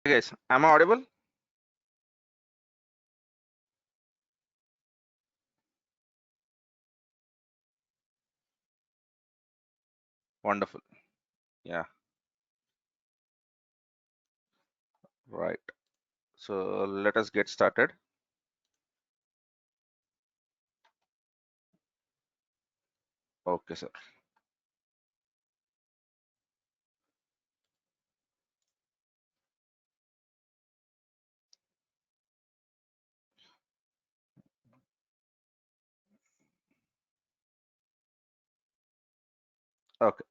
Hey guys, am I audible? Wonderful. Yeah, right. So let us get started. Okay, sir. Okay,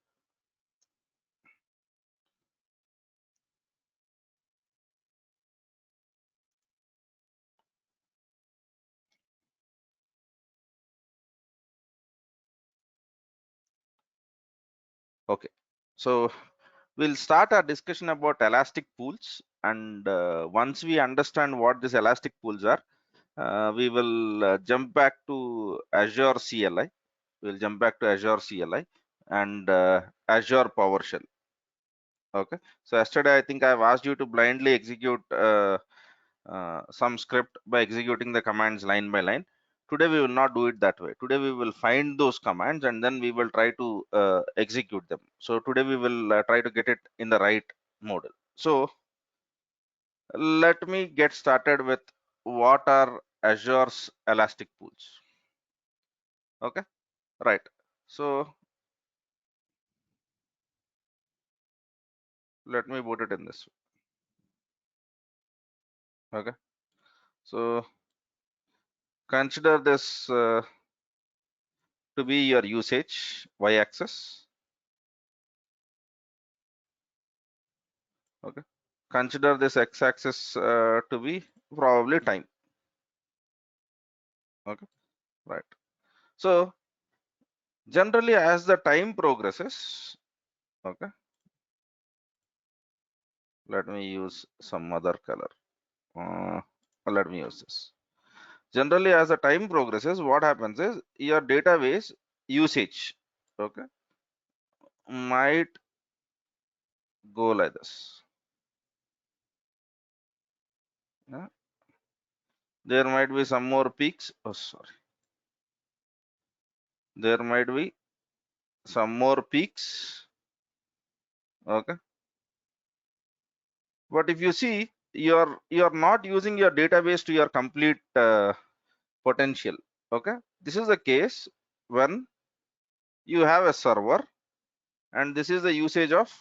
okay. So we'll start our discussion about elastic pools, and once we understand what these elastic pools are, we will jump back to Azure CLI. We'll jump back to Azure CLI and Azure PowerShell. Okay. So yesterday, I think I've asked you to blindly execute some script by executing the commands line by line. Today we will not do it that way. Today we will find those commands and then we will try to execute them. So today we will try to get it in the right model. So let me get started with what are Azure's elastic pools. Okay, right. So let me put it in this way. Okay, so consider this to be your usage y-axis. Okay, consider this x-axis to be probably time. Okay, right. So generally as the time progresses, okay, let me use some other color. uh, Let me use this. Generally as the time progresses, what happens is your database usage, okay, might go like this. Yeah. There might be some more peaks. Oh, sorry, there might be some more peaks. Okay, but if you see, you're not using your database to your complete potential. Okay, this is the case when you have a server and this is the usage of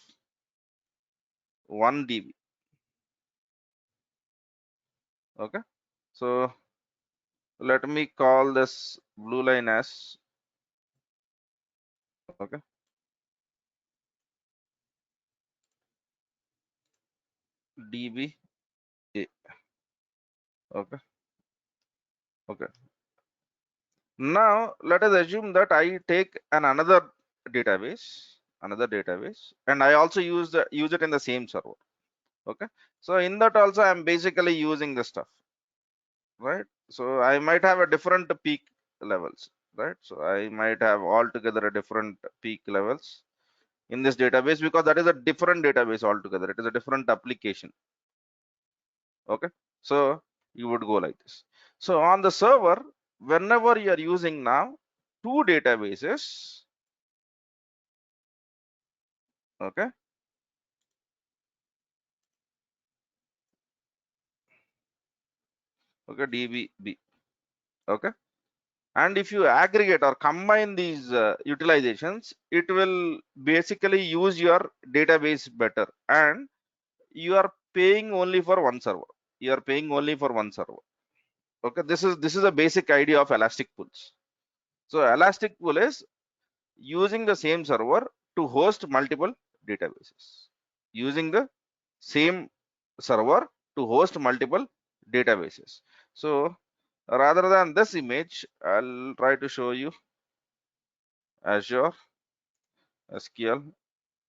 1 dB. Okay, so let me call this blue line as, okay, dB a. Okay, okay. Now let us assume that I take another database, and I also use it in the same server. Okay, so in that also I'm basically using the stuff, right? So I might have a different peak levels, right? So I might have altogether a different peak levels in this database because that is a different database altogether. It is a different application. Okay, so you would go like this. So on the server, whenever you are using now two databases, okay, okay, dB, okay, and if you aggregate or combine these utilizations, it will basically use your database better, and you are paying only for one server. You are paying only for one server. Okay, this is a basic idea of elastic pools. So elastic pool is using the same server to host multiple databases, using the same server to host multiple databases. So rather than this image, I'll try to show you Azure SQL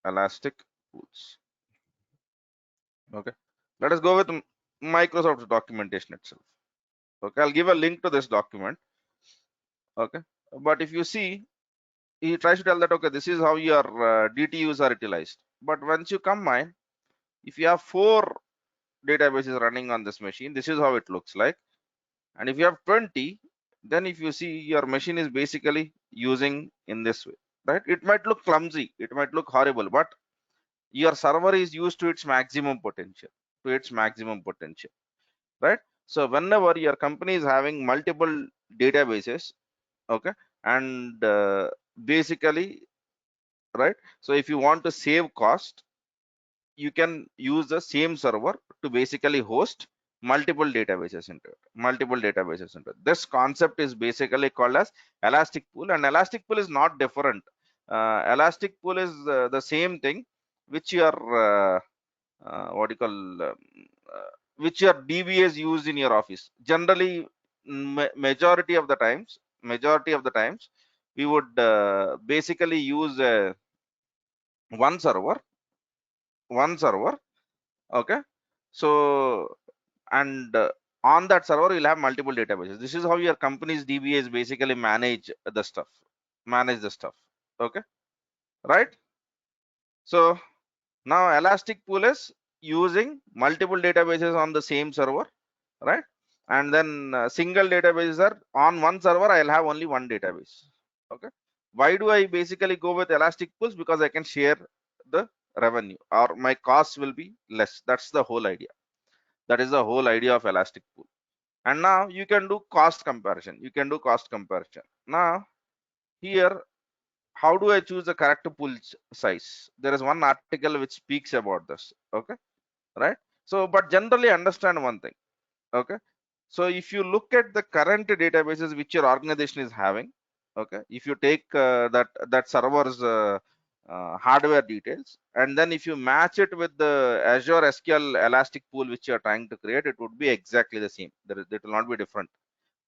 elastic pools. Okay, let us go with Microsoft documentation itself. Okay, I'll give a link to this document. Okay, but if you see, he tries to tell that, okay, this is how your DTUs are utilized. But once you combine, if you have four databases running on this machine, this is how it looks like. And if you have 20, then if you see your machine is basically using in this way, right? It might look clumsy, it might look horrible, but your server is used to its maximum potential, right? So whenever your company is having multiple databases, okay, and basically, right, so if you want to save cost, you can use the same server to basically host multiple databases into it. This concept is basically called as elastic pool, and elastic pool is not different. Elastic pool is the same thing which your what do you call which your DBAs use in your office. Generally, majority of the times, we would basically use one server, one server. Okay, so and on that server you'll have multiple databases. This is how your company's DBAs basically manage the stuff. Okay, right? So now elastic pool is using multiple databases on the same server, right? And then single databases are on one server, I'll have only one database. Okay, why do I basically go with elastic pools? Because I can share the revenue, or my costs will be less. That's the whole idea. That is the whole idea of elastic pool. And now you can do cost comparison. Now here, how do I choose the correct pool size? There is one article which speaks about this. Okay, right? So but generally understand one thing. Okay, so if you look at the current databases which your organization is having, okay, if you take that server's hardware details, and then if you match it with the Azure SQL elastic pool which you are trying to create, it would be exactly the same. It will not be different.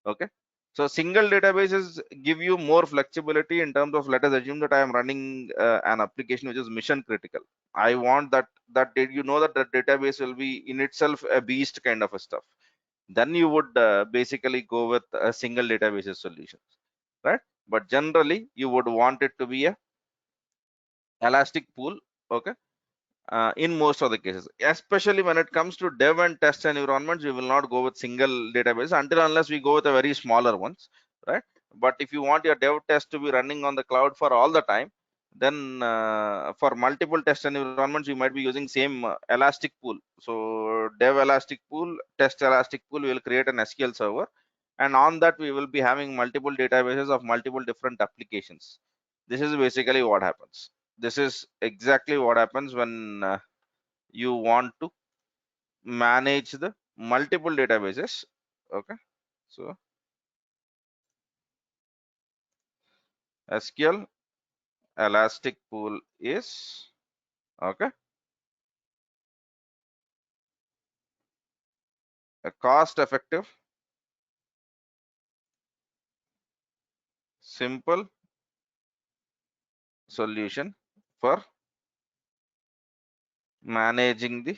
Okay, so single databases give you more flexibility in terms of, let us assume that I am running an application which is mission critical. I want that you know that the database will be in itself a beast kind of a stuff. Then you would basically go with a single databases solutions, right? But generally you would want it to be a elastic pool. Okay, in most of the cases, especially when it comes to dev and test environments, we will not go with single database until unless we go with a very smaller ones, right? But if you want your dev test to be running on the cloud for all the time, then for multiple test environments you might be using same elastic pool. So dev elastic pool, test elastic pool, we will create an SQL server, and on that we will be having multiple databases of multiple different applications. This is basically what happens. This is exactly what happens when you want to manage the multiple databases. Okay, so SQL elastic pool is, okay, a cost effective, simple solution for managing the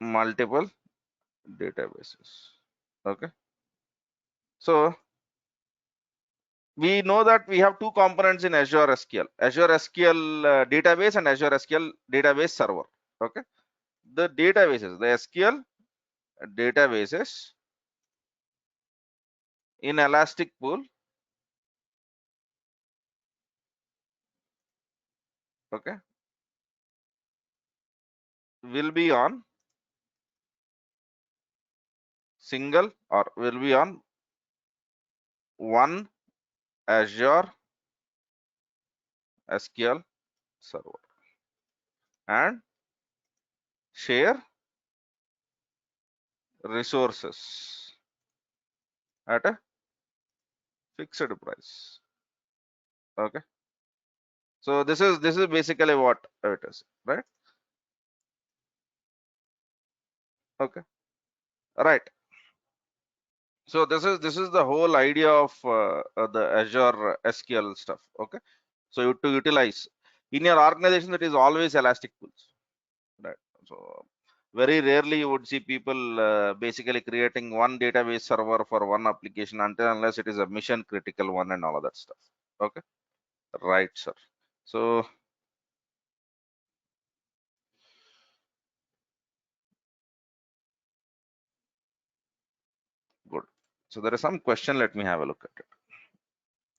multiple databases. Okay, so we know that we have two components in Azure SQL, Azure SQL database and Azure SQL database server. Okay, the databases, the SQL databases in elastic pool, okay, will be on single, or will be on one Azure SQL server, and share resources at a fixed price. Okay, so this is basically what it is, right? Okay, right. So this is the whole idea of the Azure SQL stuff. Okay, so to utilize in your organization, that is always elastic pools, right? So very rarely you would see people basically creating one database server for one application, until unless it is a mission critical one and all of that stuff. Okay, right, sir. So So there is some question. Let me have a look at it.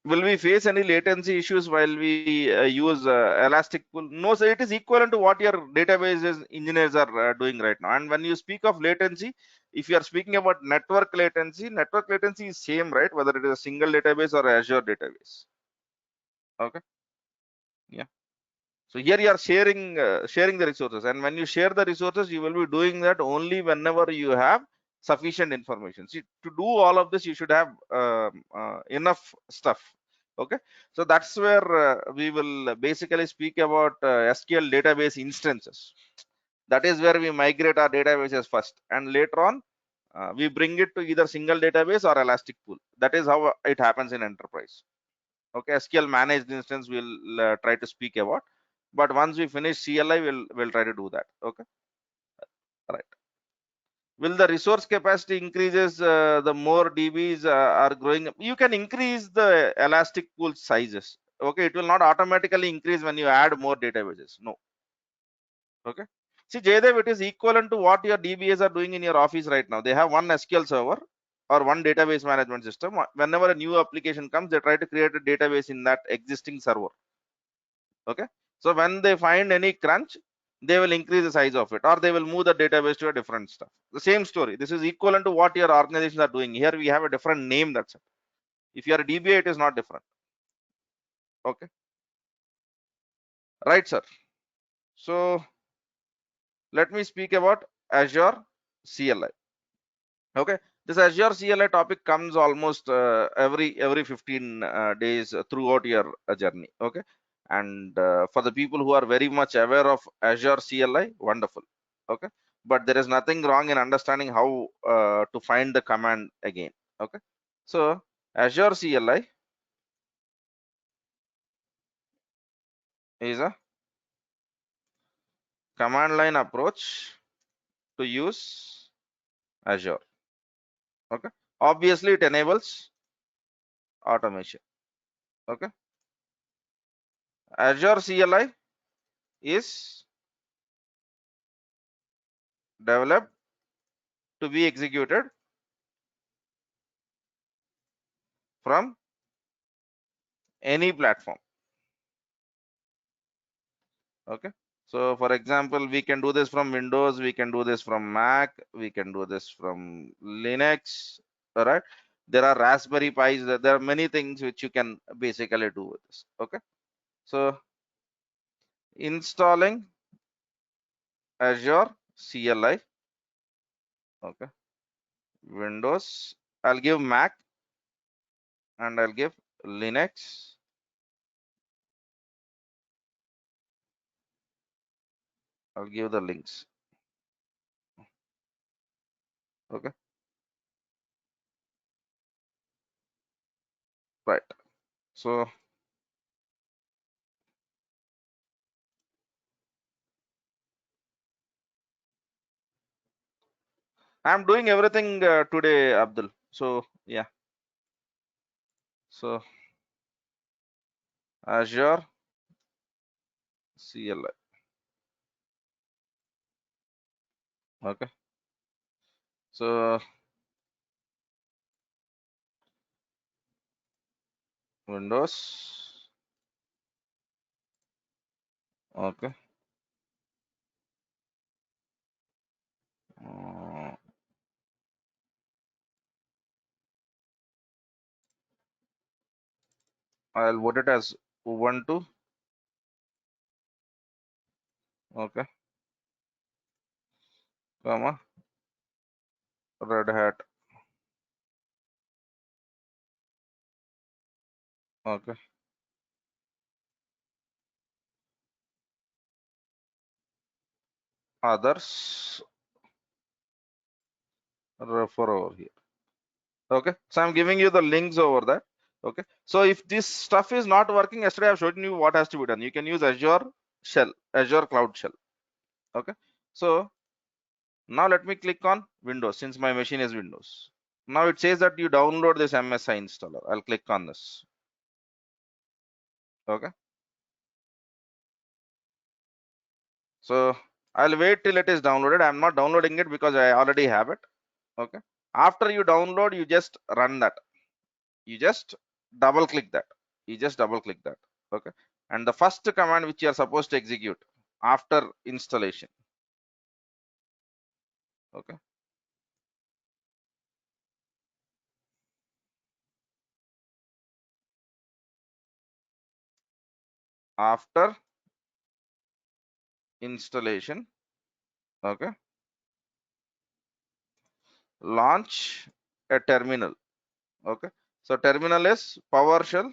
Will we face any latency issues while we use Elastic Pool? No, sir. It is equivalent to what your databases engineers are doing right now. And when you speak of latency, if you are speaking about network latency is same, right? Whether it is a single database or Azure database. Okay. Yeah. So here you are sharing the resources, and when you share the resources, you will be doing that only whenever you have sufficient information. See, to do all of this, you should have enough stuff. Okay, so that's where we will basically speak about SQL database instances. That is where we migrate our databases first, and later on we bring it to either single database or Elastic Pool. That is how it happens in enterprise. Okay, SQL managed instance we'll try to speak about, but once we finish CLI, we'll try to do that. Okay, right. Will the resource capacity increases the more DBs are growing? You can increase the Elastic Pool sizes. Okay, it will not automatically increase when you add more databases. No. Okay. See, Jaydev, it is equivalent to what your DBAs are doing in your office right now. They have one SQL server or one database management system. Whenever a new application comes, they try to create a database in that existing server. Okay, so when they find any crunch, they will increase the size of it, or they will move the database to a different stuff. The same story. This is equivalent to what your organizations are doing. Here we have a different name. That's it. If you are a DBA, it is not different. Okay, right, sir. So let me speak about Azure CLI. Okay, this Azure CLI topic comes almost every 15 days throughout your journey. Okay, and for the people who are very much aware of Azure CLI, wonderful. Okay, but there is nothing wrong in understanding how to find the command again. Okay, so Azure CLI is a command line approach to use Azure. Okay, obviously it enables automation. Okay, Azure CLI is developed to be executed from any platform. Okay, so for example, we can do this from Windows, we can do this from Mac, we can do this from Linux. All right, there are Raspberry Pis, there are many things which you can basically do with this. Okay, so installing Azure CLI. Okay, Windows, I'll give Mac and I'll give Linux. I'll give the links. Okay, right. So I'm doing everything today, Abdul. So yeah, so Azure CLI. Okay, so Windows. Okay, uh, I'll put it as Ubuntu. Okay, comma Red Hat. Okay, others, refer over here. Okay, so I'm giving you the links over that. Okay, so if this stuff is not working, yesterday I've shown you what has to be done. You can use Azure Shell, Azure Cloud Shell. Okay, so now let me click on Windows since my machine is Windows. Now it says that you download this MSI installer. I'll click on this. Okay, so I'll wait till it is downloaded. I'm not downloading it because I already have it. Okay, After you download, you just run that. You just double click that. Okay. And the first command which you are supposed to execute after installation. Okay. After installation, okay, launch a terminal. Okay. So terminal is PowerShell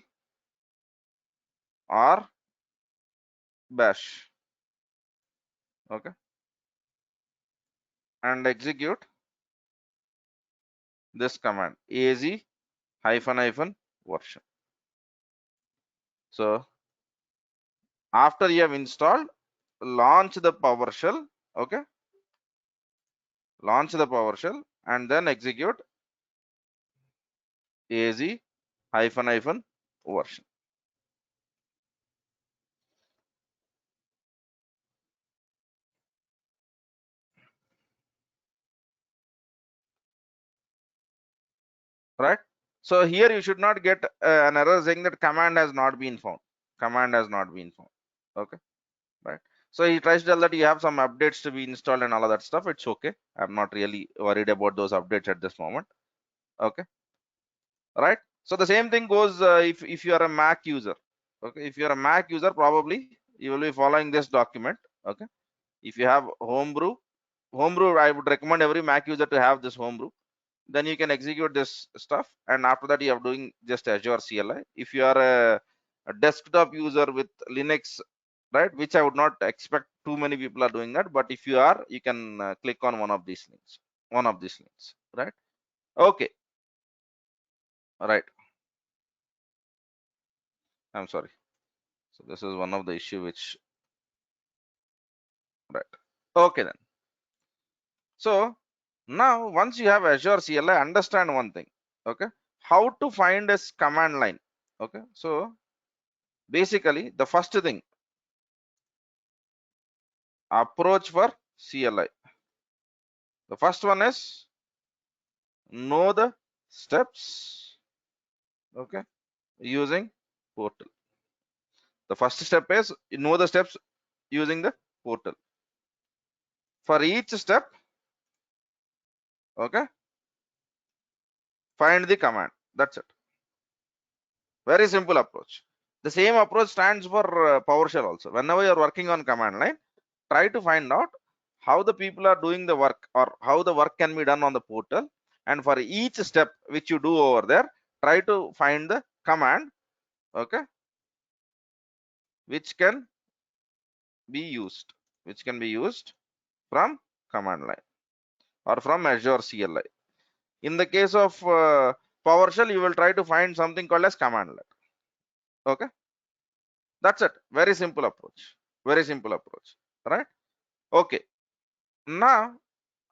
or bash. Okay. And execute this command az --version. So after you have installed, launch the PowerShell. Okay. Launch the PowerShell and then execute az --version. Right. So here you should not get an error saying that command has not been found. Okay. Right. So he tries to tell that you have some updates to be installed and all of that stuff. It's okay. I'm not really worried about those updates at this moment. Okay. Right. So the same thing goes if you are a Mac user. Okay. If you are a Mac user, probably you will be following this document. Okay. If you have homebrew, I would recommend every Mac user to have this homebrew. Then you can execute this stuff, and after that you are doing just Azure CLI. If you are a desktop user with Linux, right, which I would not expect too many people are doing that, but if you are, you can click on one of these links, right? Okay. Right. I'm sorry. So this is one of the issue which, right. Okay then. So now once you have Azure CLI, understand one thing. Okay. How to find this command line. Okay. So basically the first thing, approach for CLI. The first one is know the steps, okay, using portal. The first step is know the steps using the portal. For each step, okay, find the command. That's it. Very simple approach. The same approach stands for PowerShell also. Whenever you're working on command line, try to find out how the people are doing the work or how the work can be done on the portal. And for each step which you do over there, try to find the command, okay, which can be used, from command line or from Azure CLI. In the case of PowerShell, you will try to find something called as command line. Okay, that's it. Very simple approach. Right? Okay. Now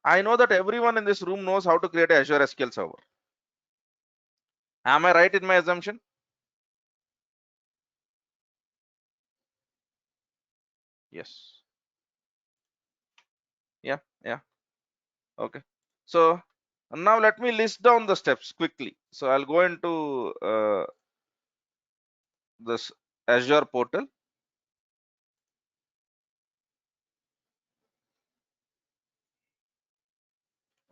I know that everyone in this room knows how to create a Azure SQL Server. Am I right in my assumption? Yes. Yeah. Yeah. Okay. So now let me list down the steps quickly. So I'll go into this Azure portal.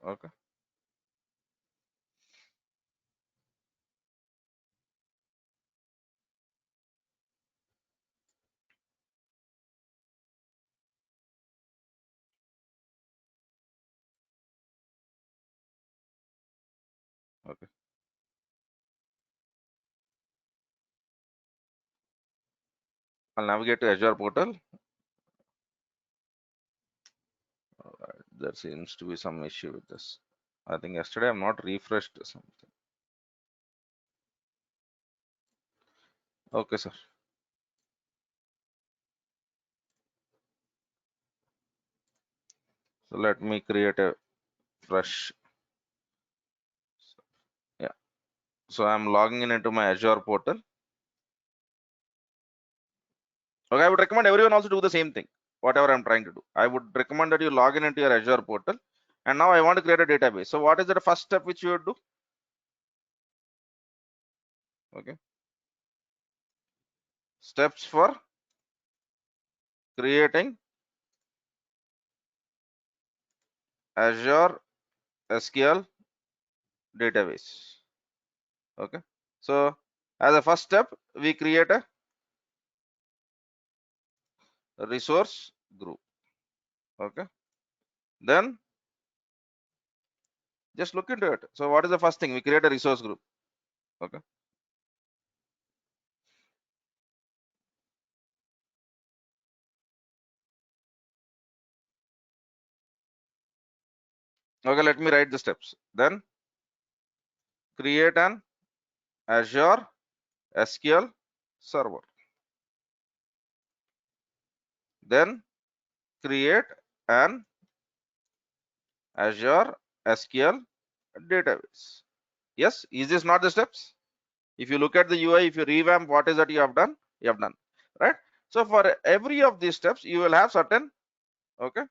Okay. Okay. I'll navigate to Azure portal. There seems to be some issue with this. I think yesterday I'm not refreshed something. Okay, sir. So let me create a fresh. Yeah. So I'm logging in into my Azure portal. Okay, I would recommend everyone also do the same thing. Whatever I'm trying to do, I would recommend that you log in into your Azure portal and now I want to create a database. So what is the first step which you would do? Okay, steps for creating Azure SQL database. Okay, so as a first step, we create a resource group. Okay, then just look into it. So what is the first thing? We create a resource group. Okay, okay, let me write the steps. Then create an Azure SQL server. Then create an Azure SQL database. Yes, is this not the steps? If you look at the UI, if you revamp, what is that you have done? You have done, right? So for every of these steps, you will have certain, okay,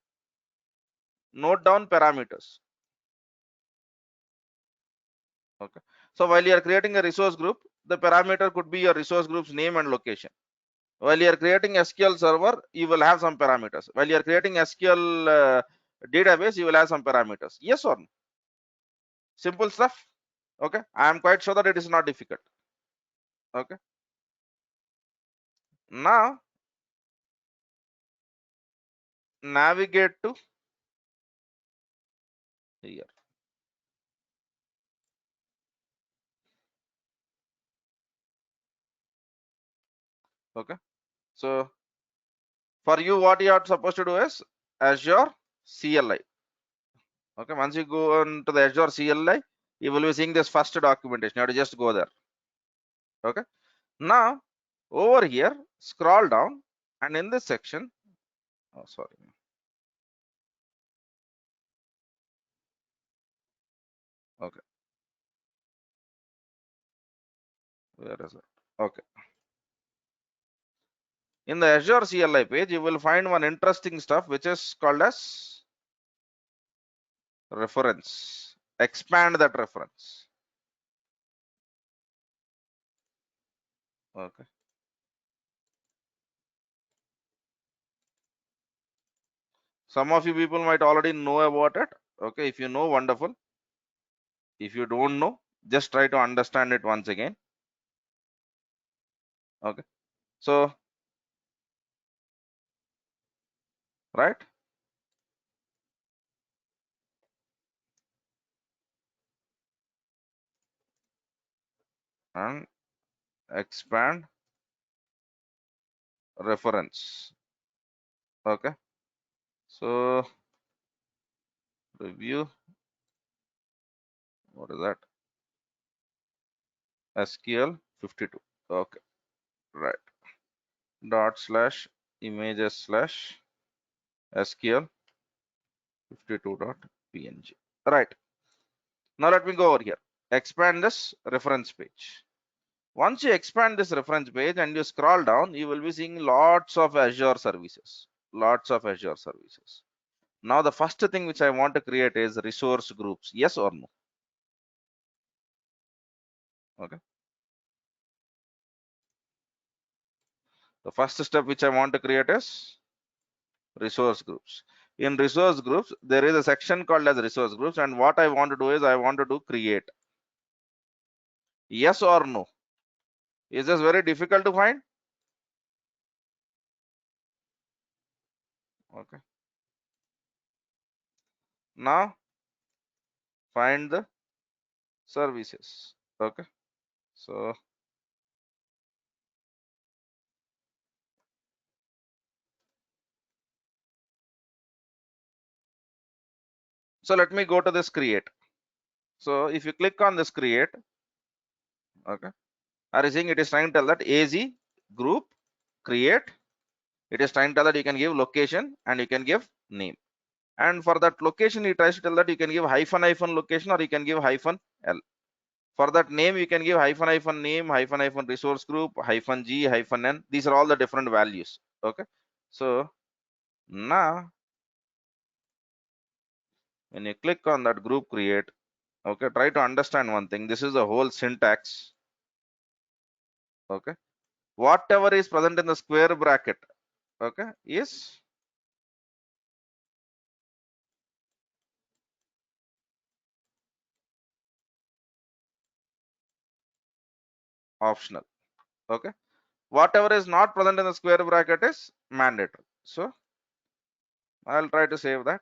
note down parameters. Okay. So while you are creating a resource group, the parameter could be your resource group's name and location. While you are creating SQL server, you will have some parameters. While you are creating SQL database, you will have some parameters. Yes or no? Simple stuff. Okay. I am quite sure that it is not difficult. Okay. Now navigate to here. Okay. So for you, what you are supposed to do is Azure CLI. Okay. Once you go on to the Azure CLI, you will be seeing this first documentation. You have to just go there. Okay. Now over here, scroll down, and in this section, oh sorry, okay, where is it? Okay, in the Azure CLI page, you will find one interesting stuff which is called as reference. Expand that reference. Okay. Some of you people might already know about it. Okay, if you know, wonderful. If you don't know, just try to understand it once again. Okay, so right, and expand reference. Okay, so review, what is that? SQL 52. Okay, right, dot slash images slash SQL 52.png. Right, now let me go over here, expand this reference page. Once you expand this reference page and you scroll down, you will be seeing lots of Azure services. Lots of Azure services. Now the first thing which I want to create is resource groups. Yes or no? Okay. The first step which I want to create is resource groups. In resource groups, there is a section called as resource groups, and what I want to do is I want to do create. Yes or no? Is this very difficult to find? Okay. Now find the services. Okay. So let me go to this create. So if you click on this create, okay, are you seeing it is trying to tell that AZ group create. It is trying to tell that you can give location and you can give name. And for that location, it tries to tell that you can give hyphen hyphen location or you can give hyphen L. For that name, you can give hyphen hyphen name, hyphen hyphen resource group, hyphen G, hyphen N. These are all the different values. Okay. So now When you click on that group create, okay, try to understand one thing. This is the whole syntax. Okay, whatever is present in the square bracket, okay, is optional. Okay, whatever is not present in the square bracket is mandatory. So I'll try to save that.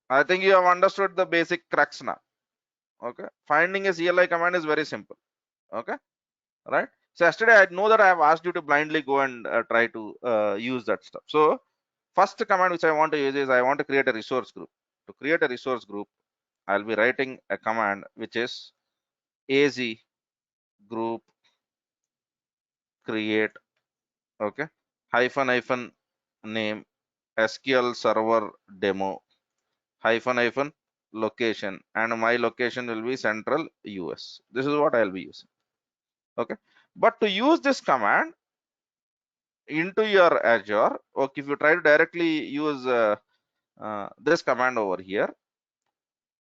I think you have understood the basic crux now. Okay, finding a CLI command is very simple. Okay, right? So yesterday I know that I have asked you to blindly go and try to use that stuff. So first command which I want to use is I want to create a resource group. To create a resource group, I'll be writing a command which is az group create, okay, hyphen name SQL server demo hyphen location, and my location will be central US. This is what I'll be using. Okay, but to use this command into your Azure, okay, if you try to directly use this command over here,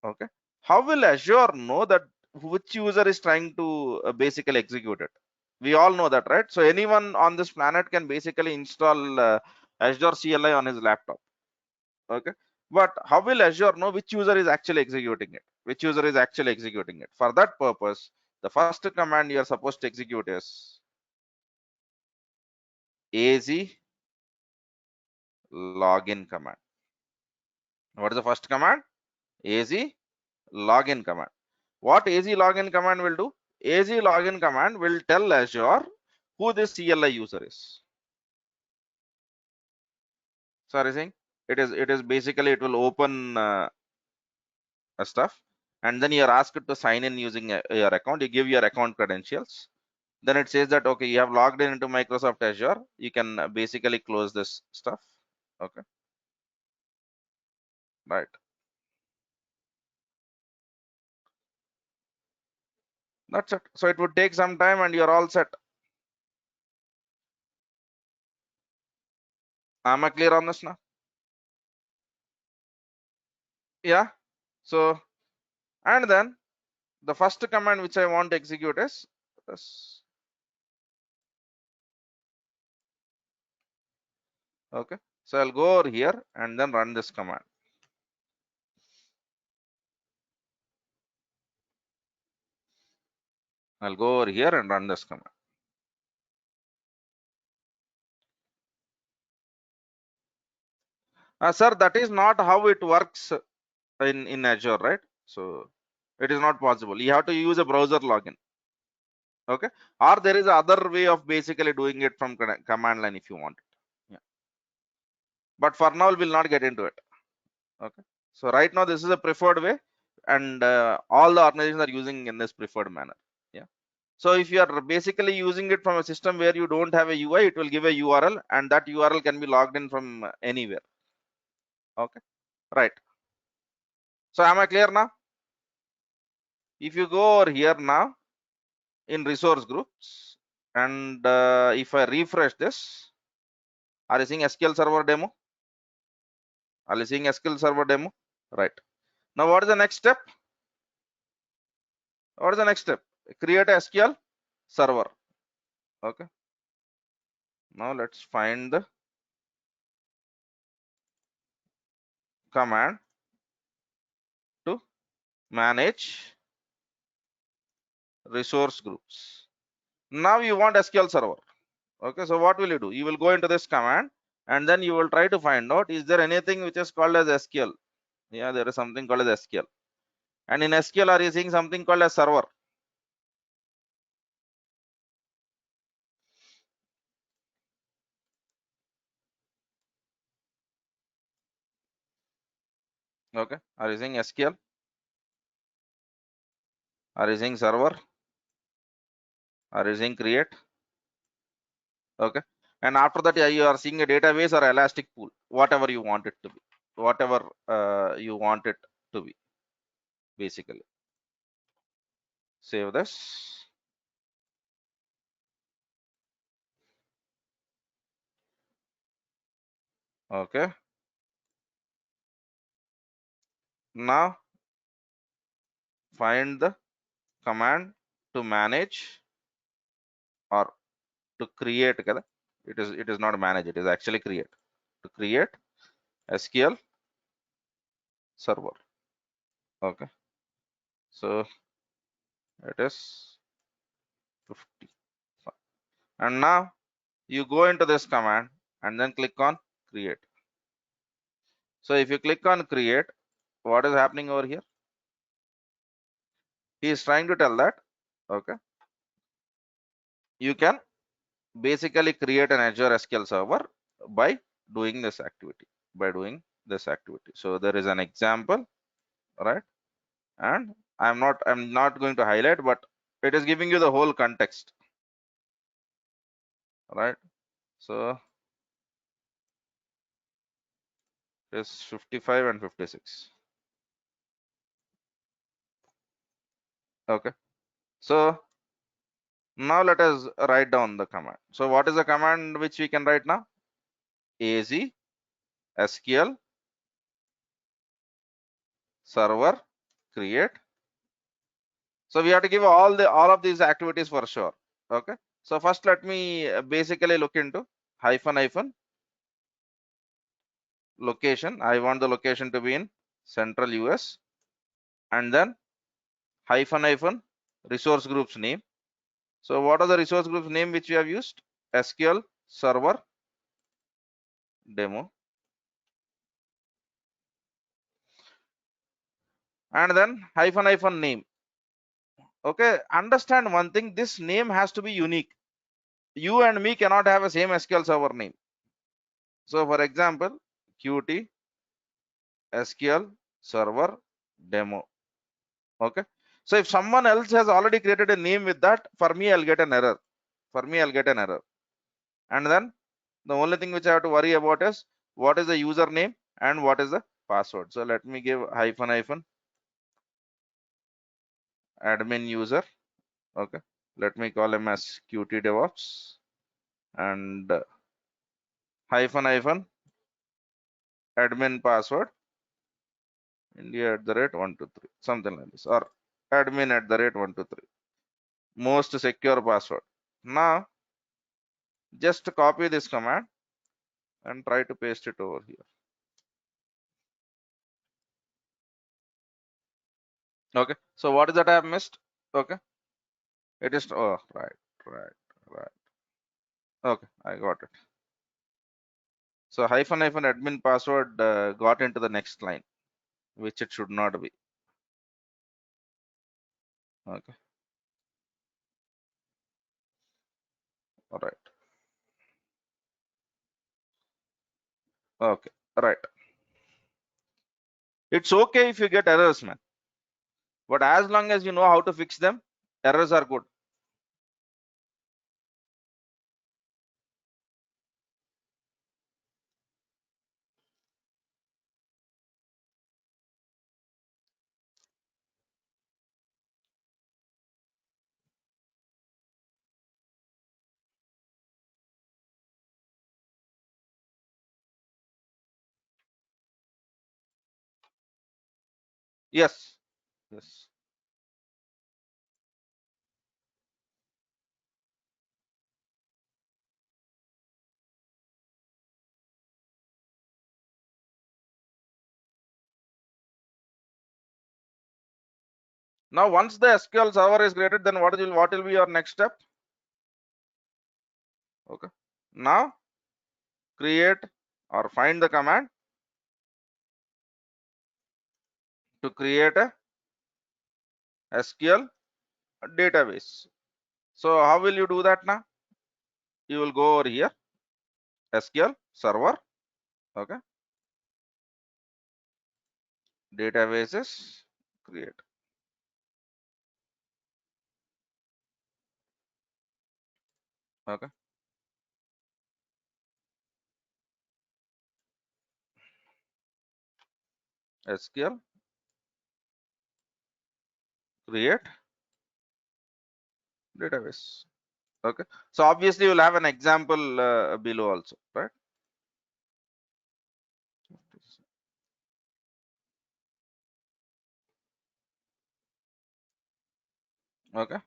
okay, how will Azure know that which user is trying to basically execute it? We all know that, right? So anyone on this planet can basically install Azure CLI on his laptop. Okay, but how will Azure know which user is actually executing it? Which user is actually executing it? For that purpose, the first command you are supposed to execute is az login command. What is the first command? Az login command. What az login command will do? Az login command will tell Azure who this CLI user is. Sorry, saying it is basically it will open a stuff, and then you are asked to sign in using your account. You give your account credentials. Then it says that okay, you have logged in into Microsoft Azure. You can basically close this stuff. Okay, right. That's it. So it would take some time, and you're all set. Am I clear on this now? Yeah. So and then the first command which I want to execute is this. Okay. So I'll go over here and then run this command. I'll go over here and run this command. Sir, that is not how it works in Azure, right? So it is not possible. You have to use a browser login. Okay, or there is other way of basically doing it from command line if you want it. Yeah, but for now we'll not get into it. Okay, so right now this is a preferred way, and all the organizations are using in this preferred manner. Yeah, so if you are basically using it from a system where you don't have a UI, it will give a URL, and that URL can be logged in from anywhere. Okay, right. So am I clear now? If you go over here now in resource groups, and if I refresh this, are you seeing SQL Server demo? Are you seeing SQL Server demo? Right. Now what is the next step? What is the next step? Create a SQL server. Okay. Now let's find the command to manage resource groups. Now you want SQL server. Okay. So what will you do? You will go into this command, and then you will try to find out, is there anything which is called as SQL? Yeah, there is something called as SQL. And in SQL, are you seeing something called as server? Okay. Are you seeing SQL? Are you seeing server? Are you seeing create? Okay, and after that, you are seeing a database or elastic pool, whatever you want it to be, whatever you want it to be. Basically, save this. Okay. Now find the command to manage or to create kada. It is not manage, it is actually create. To create SQL server. Okay. So it is 50. And now you go into this command and then click on create. So if you click on create, what is happening over here? He is trying to tell that, okay, you can basically create an Azure SQL server by doing this activity, So there is an example, right? And I'm not going to highlight, but it is giving you the whole context, right? So it's 55 and 56. Okay. So now let us write down the command. So what is the command which we can write now? AZ SQL server create. So we have to give all of these activities for sure. Okay. So first let me basically look into hyphen location. I want the location to be in central US, and then hyphen resource groups name. So what are the resource groups name which we have used? SQL server demo. And then hyphen name. Okay, understand one thing, this name has to be unique. You and me cannot have a same SQL server name. So for example, Qt SQL server demo. Okay. So if someone else has already created a name with that, for me, I'll get an error. And then the only thing which I have to worry about is what is the username and what is the password. So let me give hyphen admin user. Okay. Let me call him as Qt DevOps, and hyphen admin password India at the rate 123, something like this, or admin at the rate 123. Most secure password. Now just copy this command and try to paste it over here. Okay. So what is that I have missed? Okay. It is, oh, right. Okay, I got it. So hyphen admin password got into the next line, which it should not be. Okay. All right. Okay. Right. It's okay if you get errors, man. But as long as you know how to fix them, errors are good. Yes. Yes. Now, once the SQL server is created, then what will be your next step? Okay. Now create or find the command to create a SQL database. So how will you do that now? You will go over here, SQL server, okay, databases, create, okay, SQL, create database, okay. So obviously you will have an example below also, right? Okay.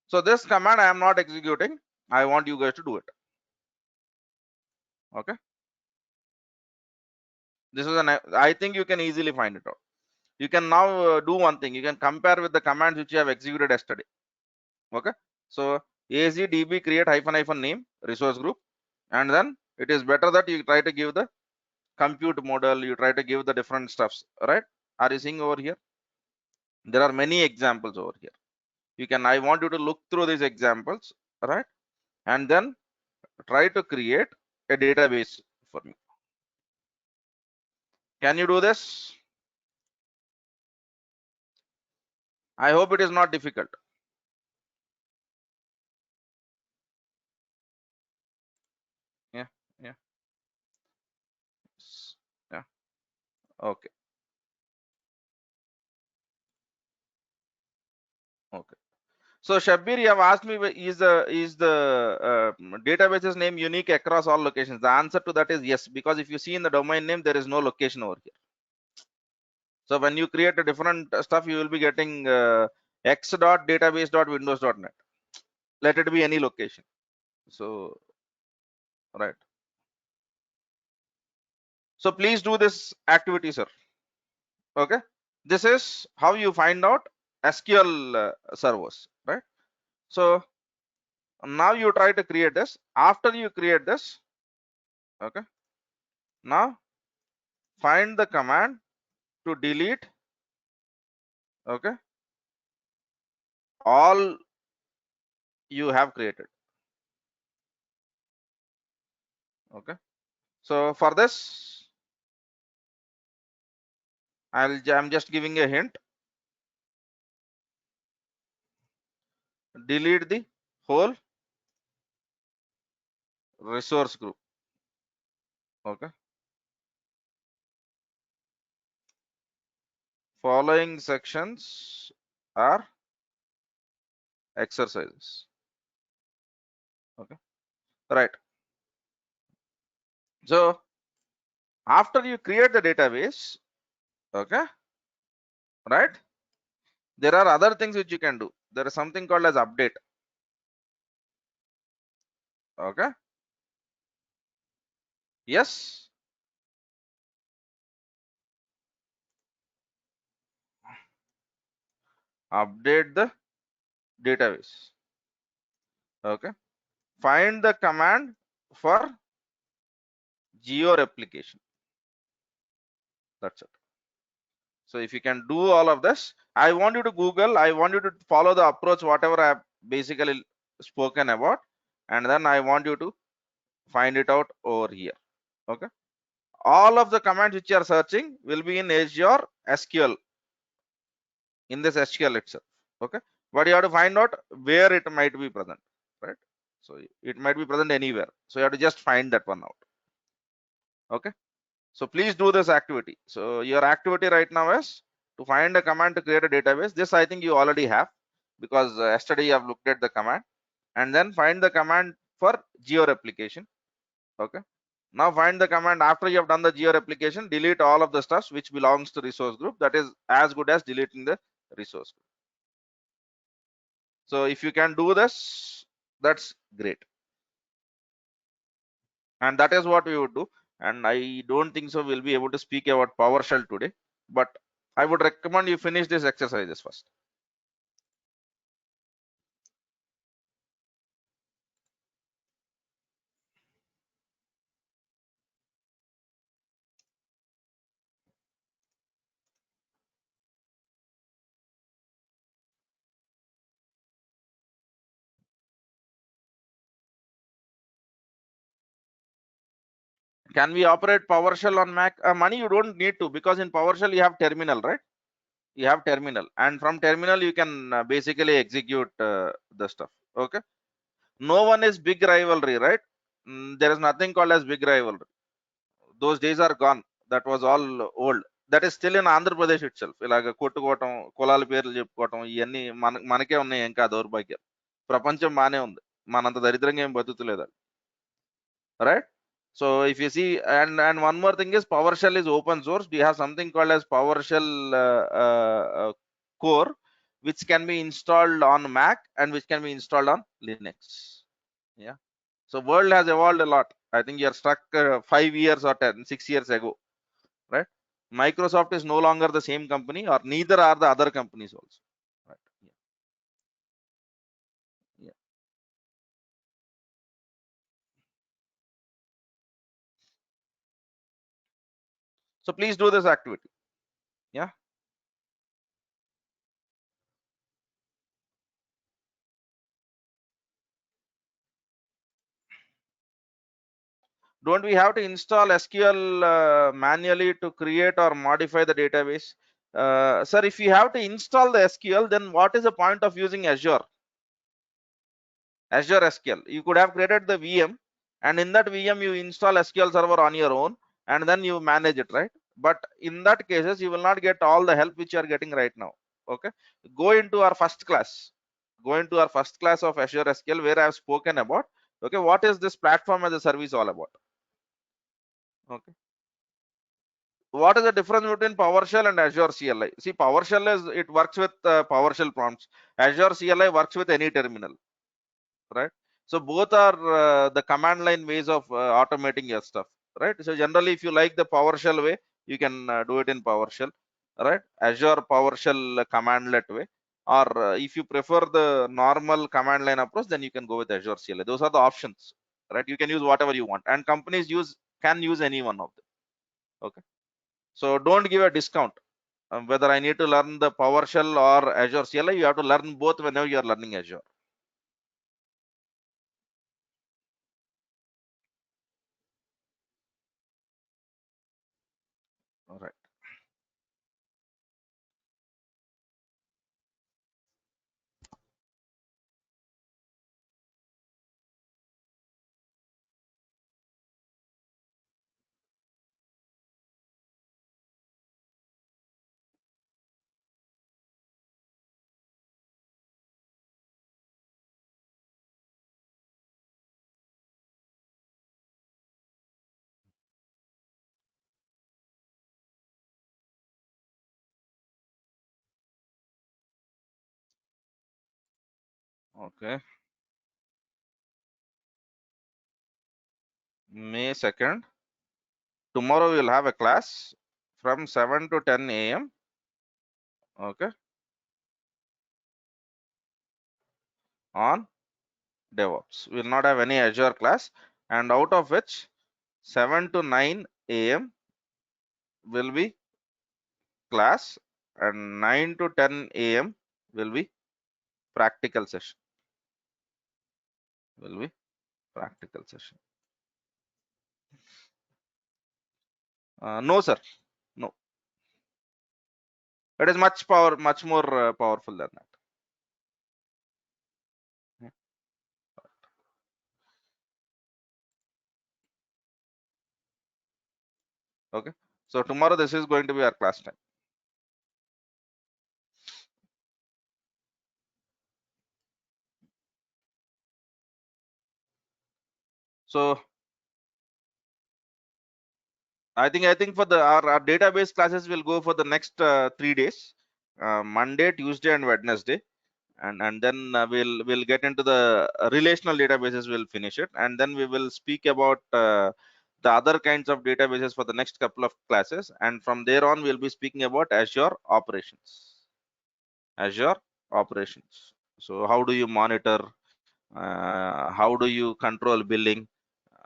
So this command I am not executing. I want you guys to do it. Okay. This is an, I think you can easily find it out. You can now do one thing. You can compare with the commands which you have executed yesterday. Okay. So AZDB create hyphen name resource group, and then it is better that you try to give the compute model. You try to give the different stuffs, right? Are you seeing over here? There are many examples over here. You can, I want you to look through these examples, right? And then try to create a database for me. Can you do this? I hope it is not difficult. Yeah, yeah, yeah. Okay, okay. So Shabbir, you have asked me, is the database's name unique across all locations? The answer to that is yes, because if you see in the domain name, there is no location over here. So when you create a different stuff, you will be getting x.database.windows.net. Let it be any location. So right. So please do this activity, sir. Okay. This is how you find out SQL servers, right? So now you try to create this. After you create this, okay. Now find the command to delete, okay, all you have created. Okay. So for this, I'm just giving a hint. Delete the whole resource group. Okay. Following sections are exercises. Okay. Right. So after you create the database, okay, right, there are other things which you can do. There is something called as update. Okay. Yes. Update the database. Okay. Find the command for geo replication. That's it. So if you can do all of this, I want you to Google, I want you to follow the approach, whatever I have basically spoken about, and then I want you to find it out over here. Okay. All of the commands which you are searching will be in Azure SQL, in this SQL itself. Okay. But you have to find out where it might be present, right? So it might be present anywhere. So you have to just find that one out. Okay. So please do this activity. So your activity right now is to find a command to create a database. This I think you already have, because yesterday you have looked at the command, and then find the command for geo replication. Okay. Now find the command after you have done the geo replication, delete all of the stuff which belongs to resource group. That is as good as deleting the resource group. So if you can do this, that's great. And that is what we would do. And I don't think so we'll be able to speak about PowerShell today, but I would recommend you finish this exercises first. Can we operate PowerShell on Mac? Money you don't need to, because in PowerShell you have terminal, right? You have terminal, and from terminal you can basically execute the stuff. Okay. No one is big rivalry, right? There is nothing called as big rivalry. Those days are gone. That was all old. That is still in Andhra Pradesh itself. ఇలాగ కొట్టుకోవటం, కులాల పేర్లు చెప్పుకోవటం, ఇవన్నీ మనకే ఉన్నాయి ఇంకా దౌర్భాగ్యం. ప్రపంచం బానే ఉంది. మనంత దరిద్రంగా ఏం బతుకుతలేదు, right? So if you see, and one more thing is PowerShell is open source. We have something called as PowerShell core, which can be installed on Mac and which can be installed on Linux. Yeah. So world has evolved a lot. I think you're stuck 5 years or 6 years ago, right? Microsoft is no longer the same company, or neither are the other companies also. Right. Yeah. Yeah. So please do this activity. Yeah. Don't we have to install SQL manually to create or modify the database? Sir, if you have to install the SQL, then what is the point of using Azure? Azure SQL. You could have created the VM, and in that VM you install SQL Server on your own, and then you manage it, right? But in that cases, you will not get all the help which you are getting right now. Okay, go into our first class. Go into our first class of Azure SQL, where I have spoken about. Okay, what is this platform as a service all about? Okay, what is the difference between PowerShell and Azure CLI? See, PowerShell is it works with PowerShell prompts. Azure CLI works with any terminal, right? So both are the command line ways of automating your stuff, right? So generally, if you like the PowerShell way, you can do it in PowerShell, right? Azure PowerShell commandlet way, or if you prefer the normal command line approach, then you can go with Azure CLI. Those are the options, right? You can use whatever you want, and companies can use any one of them. Okay, so don't give a discount. Whether I need to learn the PowerShell or Azure CLI, you have to learn both whenever you are learning Azure. All right. Okay. May 2nd. Tomorrow we will have a class from 7 to 10 a.m. Okay. On DevOps. We will not have any Azure class, and out of which 7 to 9 a.m. will be class, and 9 to 10 a.m. will be practical session. Will be practical session. No, sir. No. It is much more powerful than that. Yeah. Okay. So tomorrow this is going to be our class time. So I think for our database classes will go for the next 3 days, Monday, Tuesday, and Wednesday, and then we'll get into the relational databases. We'll finish it, and then we will speak about the other kinds of databases for the next couple of classes, and from there on we'll be speaking about Azure operations. Azure operations. So how do you monitor? How do you control billing?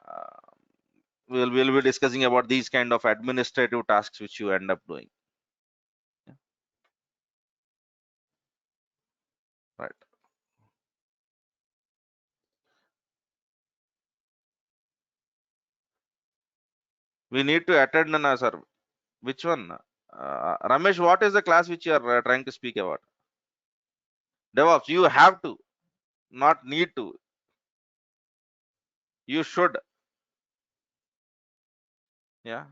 Uh, we'll be discussing about these kind of administrative tasks which you end up doing. Yeah, right. We need to attend an sir. Which one? Ramesh, what is the class which you are trying to speak about? DevOps. You have to, not need to. You should. Yeah.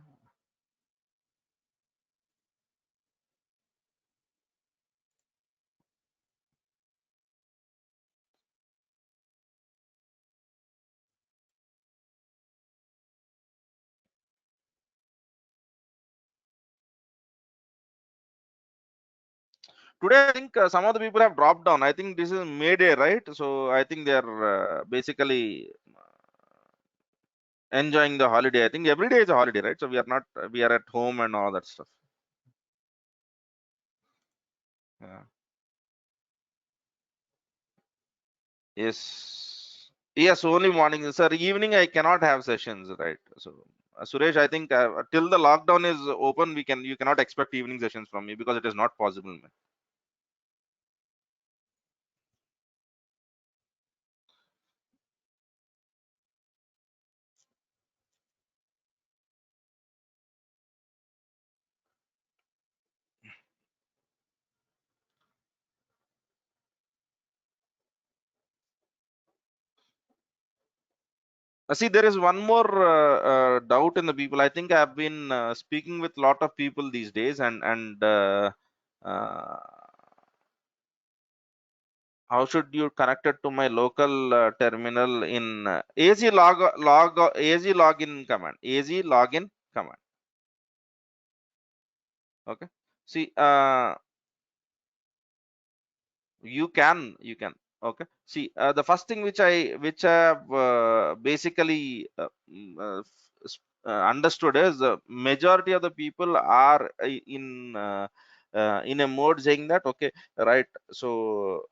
today I think some of the people have dropped down. I think this is May Day, right? So I think they are basically enjoying the holiday. I think every day is a holiday, right? So we are at home and all that stuff. Yeah. Yes. Yes, only morning. Sir, evening I cannot have sessions, right? So, Suresh, I think till the lockdown is open, you cannot expect evening sessions from me because it is not possible, man. See, there is one more doubt in the people. I think I've been speaking with a lot of people these days, and uh, how should you connect it to my local terminal in AZ login command, AZ login command. Okay. See, you can. Okay. See, the first thing which I have basically understood is majority of the people are in a mode saying that, okay, right, so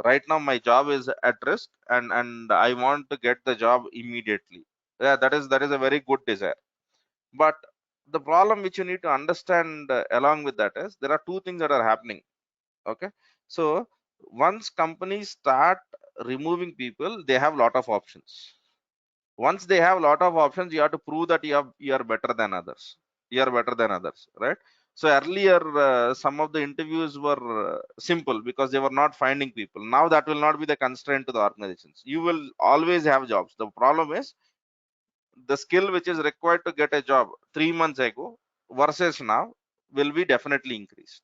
right now my job is at risk, and I want to get the job immediately. Yeah, that is a very good desire. But the problem which you need to understand along with that is there are two things that are happening. Okay. So once companies start removing people, they have lot of options. Once they have a lot of options, you have to prove that you are better than others. You are better than others, right? So earlier some of the interviews were simple because they were not finding people. Now that will not be the constraint to the organizations. You will always have jobs. The problem is the skill which is required to get a job 3 months ago versus now will be definitely increased.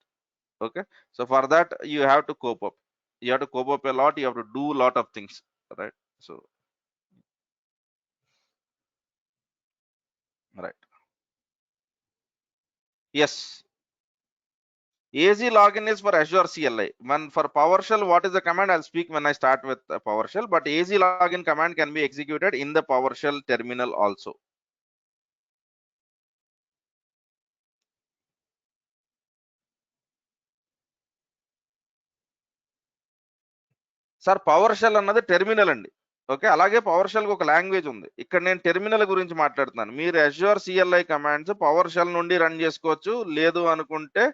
Okay. So for that you have to cope up. You have to cope up a lot. You have to do a lot of things, right? So right. Yes. AZ login is for Azure CLI. When for PowerShell, what is the command? I'll speak when I start with PowerShell. But AZ login command can be executed in the PowerShell terminal also. Sir PowerShell అన్నది terminal అండి. Okay. అలాగే పవర్ షెల్‌కి ఒక language ఉంది. ఇక్కడ నేను terminal గురించి మాట్లాడుతున్నాను. మీరు Azure CLI commands PowerShell నుండి రన్ చేసుకోవచ్చు. లేదు అనుకుంటే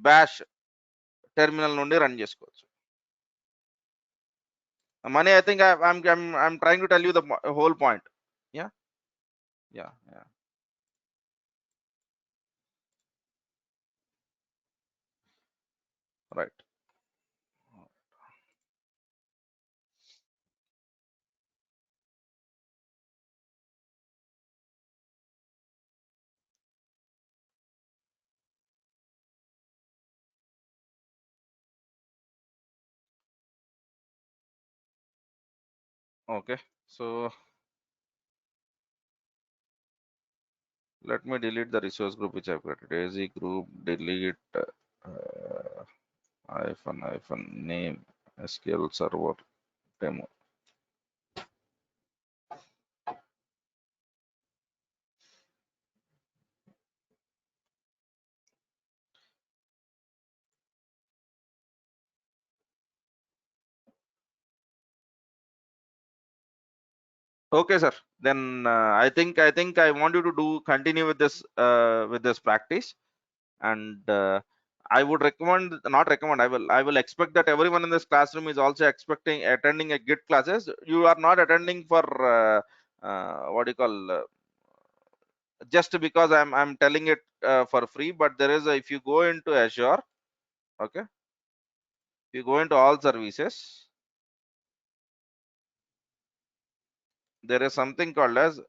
బాష్ టెర్మినల్ నుండి రన్ చేసుకోవచ్చు. Mani, I think I'm trying to tell you the whole point. Yeah, yeah. Right. Okay. So let me delete the resource group which I've created. AZ group delete hyphen name SQL server demo. Okay, sir. Then I think I want you to continue with this practice, and I would recommend, not recommend, I will expect that everyone in this classroom is also expecting attending a Git classes. You are not attending for what do you call just because I'm telling it for free, but there is if you go into Azure, okay, if you go into all services, there is something called as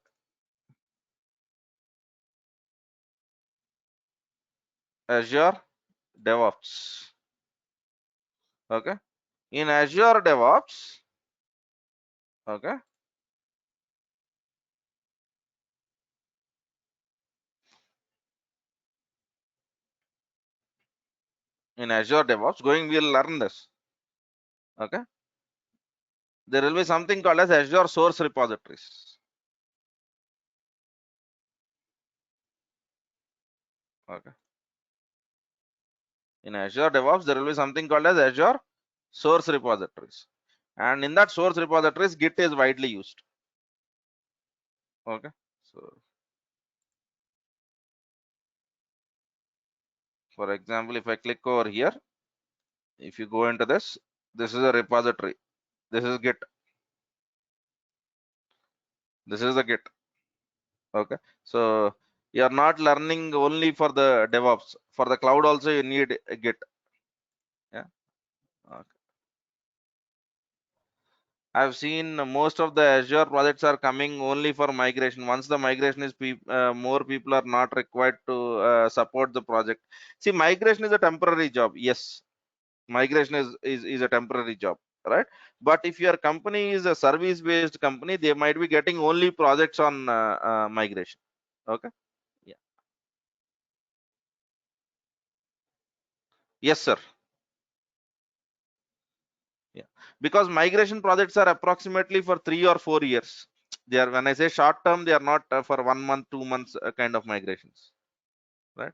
Azure DevOps. Okay. In Azure DevOps, okay, in Azure DevOps, we'll learn this. Okay. There will be something called as Azure source repositories. Okay. In Azure DevOps, there will be something called as Azure source repositories. And in that source repositories, Git is widely used. Okay. So for example, if I click over here, if you go into this is a repository. This is Git. This is the Git. Okay. So you are not learning only for the DevOps. For the cloud also you need a Git. Yeah. Okay. I've seen most of the Azure projects are coming only for migration. Once the migration is more people are not required to support the project. See, migration is a temporary job. Yes, migration is a temporary job, right? But if your company is a service based company, they might be getting only projects on migration. Okay. Yeah. Yes, sir. Yeah, because migration projects are approximately for 3 or 4 years. They are, when I say short term, they are not for 1 month, 2 months kind of migrations, right?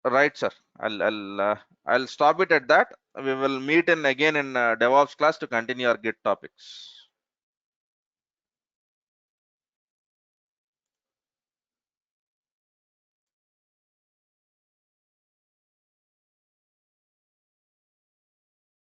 Right, sir. I'll stop it at that. We will meet in again in DevOps class to continue our Git topics.